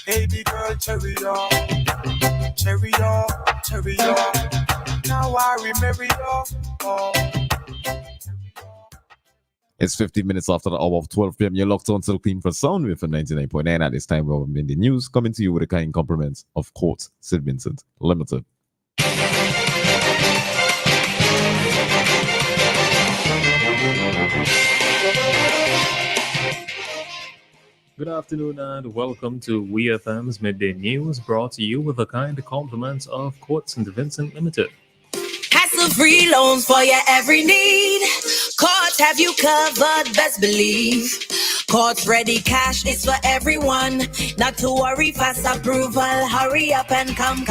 Baby girl, cherry on, cherry on, cherry on. Now I remember you. Oh. It's 15 minutes after the hour of 12 p.m. You're locked on to the Clean for Sound with a 99.9 at this time. We're in the news coming to you with the kind compliments of Court St. Vincent Limited. Good afternoon and welcome to WEFM's Midday News, brought to you with the kind compliments of Court St. Vincent Limited. Hassle-free loans for your every need. Courts have you covered, best believe. Courts Ready Cash is for everyone. Not to worry, fast approval. Hurry up and come.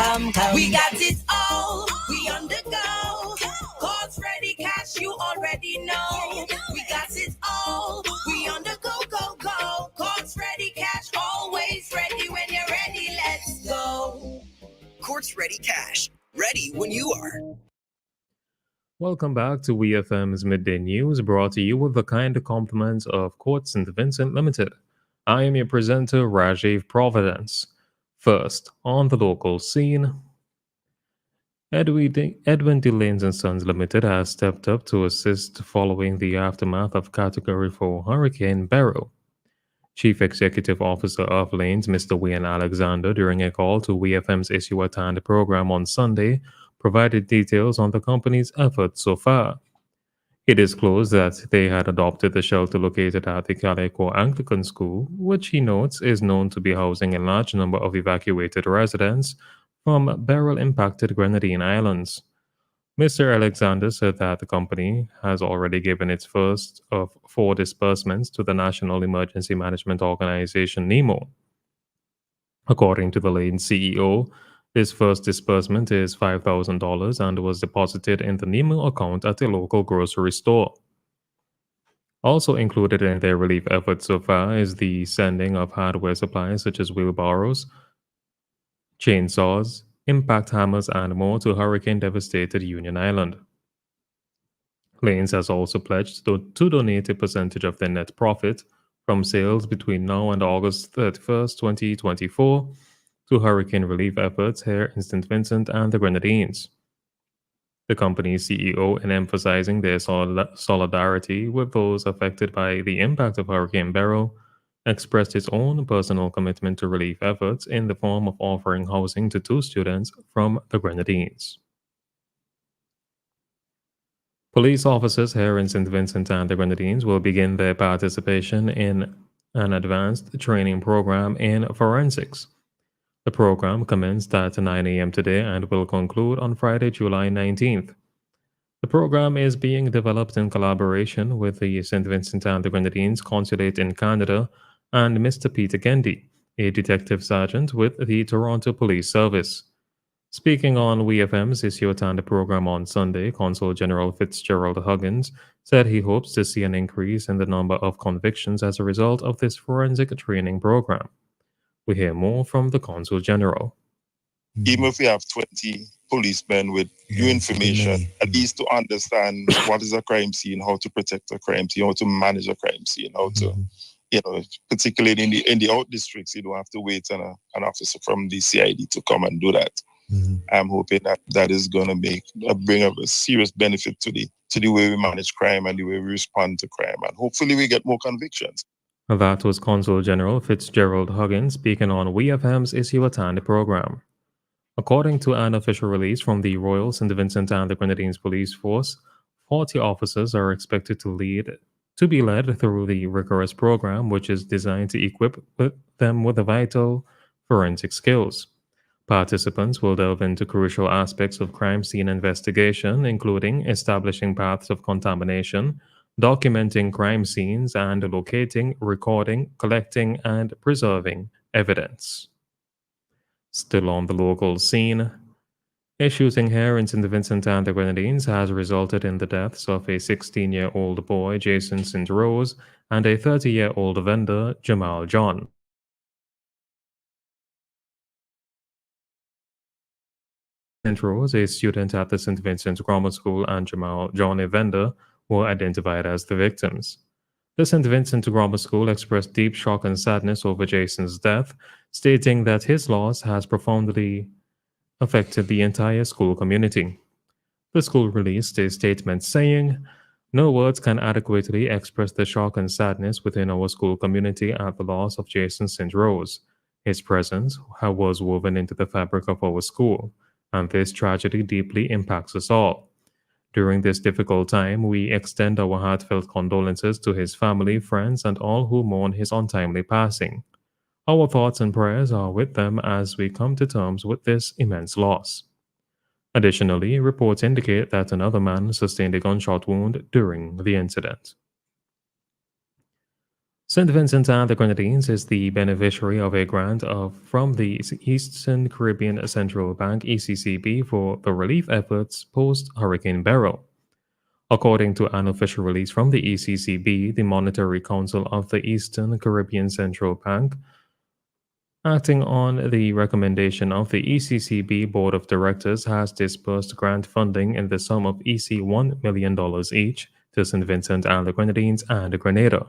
We got it all. We on the go. Courts Ready Cash, you already know. We got it all. We on the go. Courts Ready Cash, always ready when you're ready. Let's go. Courts Ready Cash, ready when you are. Welcome back to WEFM's Midday News, brought to you with the kind compliments of Court St. Vincent Limited. I am your presenter, Rajiv Providence. First, on the local scene, Edwin D. Lanes and Sons Limited has stepped up to assist following the aftermath of Category 4 Hurricane Beryl. Chief Executive Officer of Lanes, Mr. Wayne Alexander, during a call to WEFM's Issue at Hand program on Sunday, provided details on the company's efforts so far. He disclosed that they had adopted the shelter located at the Calico Anglican School, which he notes is known to be housing a large number of evacuated residents from Beryl-impacted Grenadine Islands. Mr. Alexander said that the company has already given its first of 4 disbursements to the National Emergency Management Organization, NEMO. According to the Lanes CEO, this first disbursement is $5,000 and was deposited in the NEMO account at a local grocery store. Also included in their relief efforts so far is the sending of hardware supplies such as wheelbarrows, chainsaws, impact hammers, and more to hurricane-devastated Union Island. Lanes has also pledged to donate a percentage of their net profit from sales between now and August 31st, 2024, to hurricane relief efforts here in St. Vincent and the Grenadines. The company's CEO, in emphasizing their solidarity with those affected by the impact of Hurricane Beryl, expressed his own personal commitment to relief efforts in the form of offering housing to 2 students from the Grenadines. Police officers here in St. Vincent and the Grenadines will begin their participation in an advanced training program in forensics. The program commenced at 9 a.m. today and will conclude on Friday, July 19th. The program is being developed in collaboration with the St. Vincent and the Grenadines Consulate in Canada and Mr. Peter Gendy, a detective sergeant with the Toronto Police Service. Speaking on WEFM's Issue at Hand program on Sunday, Consul General Fitzgerald Huggins said he hopes to see an increase in the number of convictions as a result of this forensic training program. We hear more from the Consul General. Even if we have 20 policemen with new information, at least to understand what is a crime scene, how to protect a crime scene, how to manage a crime scene, how to, particularly in the out districts, you don't have to wait on an officer from the CID to come and do that. I'm hoping that is going to bring a serious benefit to the way we manage crime and the way we respond to crime, and hopefully we get more convictions. That was Consul General Fitzgerald Huggins speaking on WEFM's Issue at Hand program. According to an official release from the Royal St. Vincent and the Grenadines Police Force, 40 officers are expected to be led through the rigorous program, which is designed to equip them with the vital forensic skills. Participants will delve into crucial aspects of crime scene investigation, including establishing paths of contamination, documenting crime scenes, and locating, recording, collecting, and preserving evidence. Still on the local scene, a shooting here in St. Vincent and the Grenadines has resulted in the deaths of a 16-year-old boy, Jason St. Rose, and a 30-year-old vendor, Jamal John. St. Rose, a student at the St. Vincent Grammar School, and Jamal John, a vendor, were identified as the victims. The St. Vincent Grammar School expressed deep shock and sadness over Jason's death, stating that his loss has profoundly affected the entire school community. The school released a statement saying, "No words can adequately express the shock and sadness within our school community at the loss of Jason St. Rose. His presence was woven into the fabric of our school, and this tragedy deeply impacts us all. During this difficult time, we extend our heartfelt condolences to his family, friends, and all who mourn his untimely passing. Our thoughts and prayers are with them as we come to terms with this immense loss." Additionally, reports indicate that another man sustained a gunshot wound during the incident. St. Vincent and the Grenadines is the beneficiary of a grant from the Eastern Caribbean Central Bank (ECCB) for the relief efforts post Hurricane Beryl. According to an official release from the ECCB, the Monetary Council of the Eastern Caribbean Central Bank, acting on the recommendation of the ECCB Board of Directors, has disbursed grant funding in the sum of $1 million each to St. Vincent and the Grenadines and Grenada.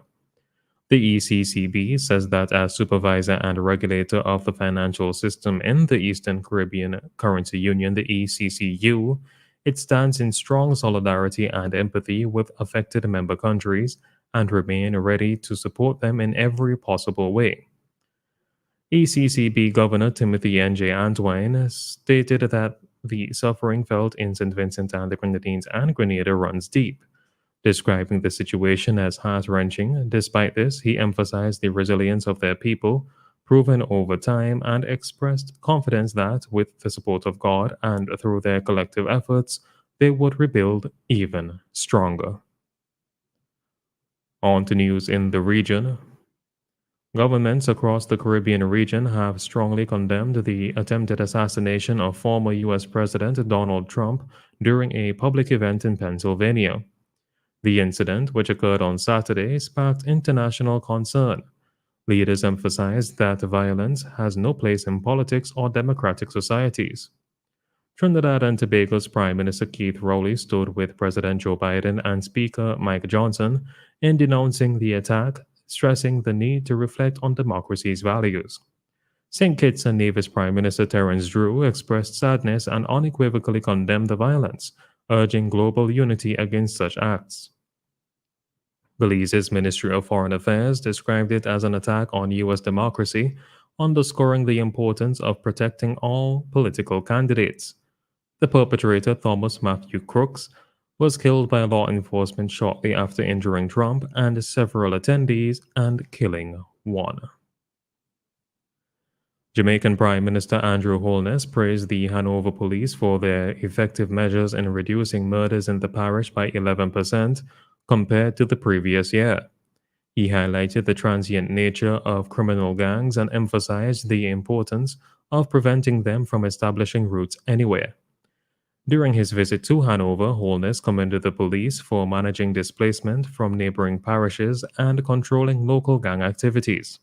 The ECCB says that as supervisor and regulator of the financial system in the Eastern Caribbean Currency Union, the ECCU, it stands in strong solidarity and empathy with affected member countries and remain ready to support them in every possible way. ECCB Governor Timothy N.J. Antwine stated that the suffering felt in St. Vincent and the Grenadines and Grenada runs deep, describing the situation as heart-wrenching. Despite this, he emphasized the resilience of their people, proven over time, and expressed confidence that, with the support of God and through their collective efforts, they would rebuild even stronger. On to news in the region. Governments across the Caribbean region have strongly condemned the attempted assassination of former U.S. President Donald Trump during a public event in Pennsylvania. The incident, which occurred on Saturday, sparked international concern. Leaders emphasized that violence has no place in politics or democratic societies. Trinidad and Tobago's Prime Minister Keith Rowley stood with President Joe Biden and Speaker Mike Johnson in denouncing the attack, stressing the need to reflect on democracy's values. St. Kitts and Nevis Prime Minister Terence Drew expressed sadness and unequivocally condemned the violence, urging global unity against such acts. Belize's Ministry of Foreign Affairs described it as an attack on U.S. democracy, underscoring the importance of protecting all political candidates. The perpetrator, Thomas Matthew Crooks, was killed by law enforcement shortly after injuring Trump and several attendees and killing one. Jamaican Prime Minister Andrew Holness praised the Hanover police for their effective measures in reducing murders in the parish by 11% compared to the previous year. He highlighted the transient nature of criminal gangs and emphasized the importance of preventing them from establishing roots anywhere. During his visit to Hanover, Holness commended the police for managing displacement from neighboring parishes and controlling local gang activities.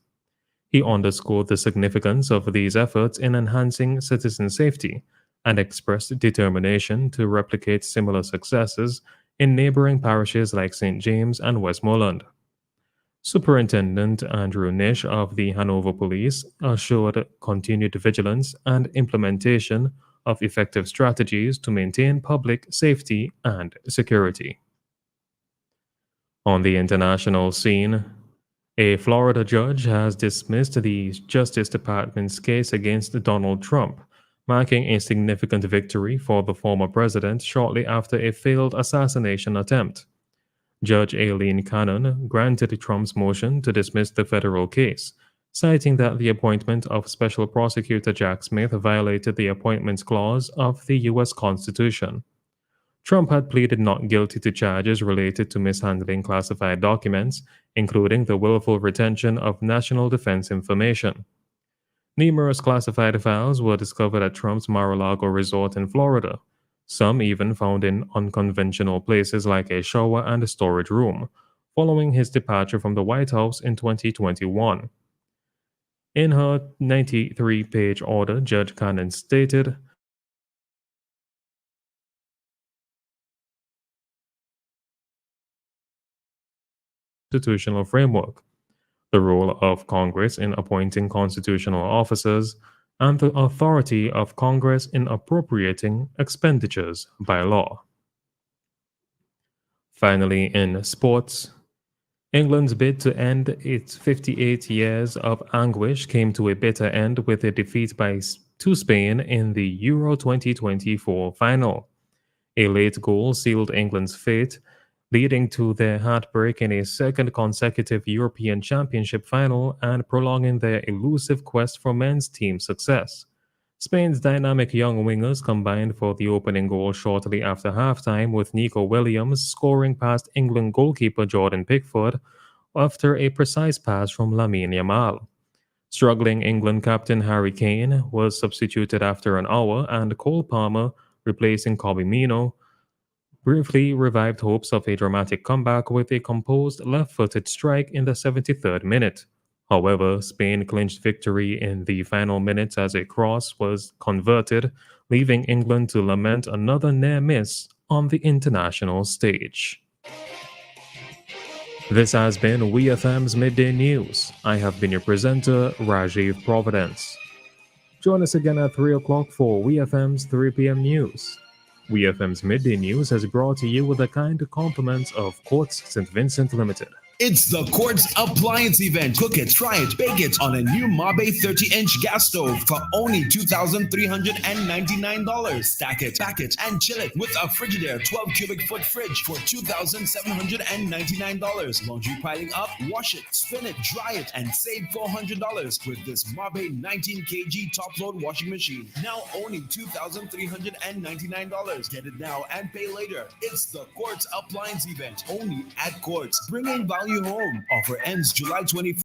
He underscored the significance of these efforts in enhancing citizen safety and expressed determination to replicate similar successes in neighboring parishes like St. James and Westmoreland. Superintendent Andrew Nish of the Hanover Police assured continued vigilance and implementation of effective strategies to maintain public safety and security. On the international scene, a Florida judge has dismissed the Justice Department's case against Donald Trump, marking a significant victory for the former president shortly after a failed assassination attempt. Judge Aileen Cannon granted Trump's motion to dismiss the federal case, citing that the appointment of Special Prosecutor Jack Smith violated the Appointments Clause of the U.S. Constitution. Trump had pleaded not guilty to charges related to mishandling classified documents, including the willful retention of national defense information. Numerous classified files were discovered at Trump's Mar-a-Lago resort in Florida, some even found in unconventional places like a shower and a storage room, following his departure from the White House in 2021. In her 93-page order, Judge Cannon stated, constitutional framework, the role of Congress in appointing constitutional officers, and the authority of Congress in appropriating expenditures by law. Finally, in sports, England's bid to end its 58 years of anguish came to a bitter end with a defeat to Spain in the Euro 2024 final. A late goal sealed England's fate, leading to their heartbreak in a second consecutive European Championship final and prolonging their elusive quest for men's team success. Spain's dynamic young wingers combined for the opening goal shortly after halftime, with Nico Williams scoring past England goalkeeper Jordan Pickford after a precise pass from Lamine Yamal. Struggling England captain Harry Kane was substituted after an hour, and Cole Palmer, replacing Kobbie Mainoo, briefly revived hopes of a dramatic comeback with a composed left-footed strike in the 73rd minute. However, Spain clinched victory in the final minutes as a cross was converted, leaving England to lament another near miss on the international stage. This has been WEFM's Midday News. I have been your presenter, Rajiv Providence. Join us again at 3 o'clock for WEFM's 3 p.m. news. WEFM's Midday News has brought to you with the kind compliments of Quartz St. Vincent Limited. It's the Quartz Appliance Event. Cook it, try it, bake it on a new Mabe 30-inch gas stove for only $2,399. Stack it, pack it, and chill it with a Frigidaire 12 cubic foot fridge for $2,799. Laundry piling up, wash it, spin it, dry it, and save $400 with this Mabe 19 kg top load washing machine. Now only $2,399. Get it now and pay later. It's the Quartz Appliance Event only at Quartz, bringing value home. Offer ends July 24th.